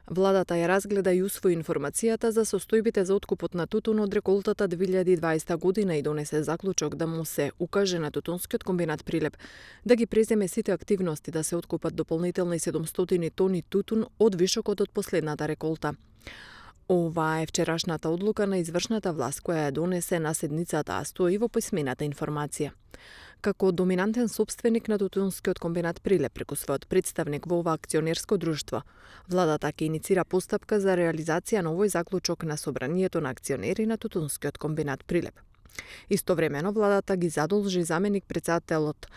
Владата ја разгледа и усвои информацијата за состојбите за откупот на тутун од реколтата 2020 година и донесе заклучок да му се укаже на тутунскиот комбинат Прилеп да ги преземе сите активности да се откупат дополнителни 700 тони тутун од вишокот од последната реколта. Ова е вчерашната одлука на извршната власт која ја донесе на седницата, а стои во писмената информација. Како доминантен сопственик на тутунскиот комбинат Прилеп преку својот представник во ова акционерско друштво, владата ќе иницира постапка за реализација на овој заклучок на собранието на акционери на тутунскиот комбинат Прилеп. Истовремено, владата ги задолжи заменик претседателот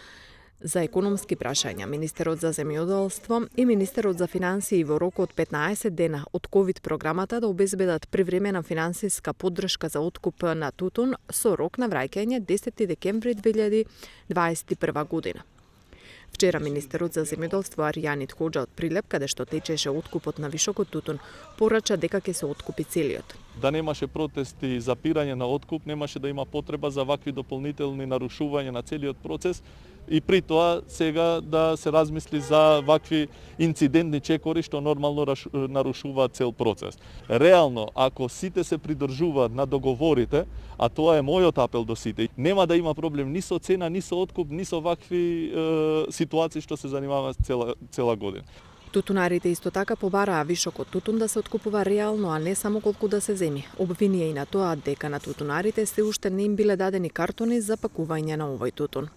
за економски прашања, министерот за земјоделство и министерот за финансии во рок од 15 дена од ковид програмата да обезбедат привремена финансиска поддршка за откуп на тутун со рок на враќање 10 декември 2021 година. Вчера министерот за земјоделство Аријанит Хоџа од Прилеп, каде што течеше откупот на вишокот тутун, порача дека ќе се откупи целиот. Да немаше протести и запирање на откуп, немаше да има потреба за вакви дополнителни нарушувања на целиот процес и при тоа сега да се размисли за вакви инцидентни чекори што нормално нарушуваат цел процес. Реално, ако сите се придржуваат на договорите, а тоа е мојот апел до сите, нема да има проблем ни со цена, ни со откуп, ни со вакви ситуации што се занимаваат цела година. Тутунарите исто така побараа вишокот тутун да се откупува реално, а не само колку да се земи. Обвинија и на тоа дека на тутунарите се уште не им биле дадени картони за пакување на овој тутун.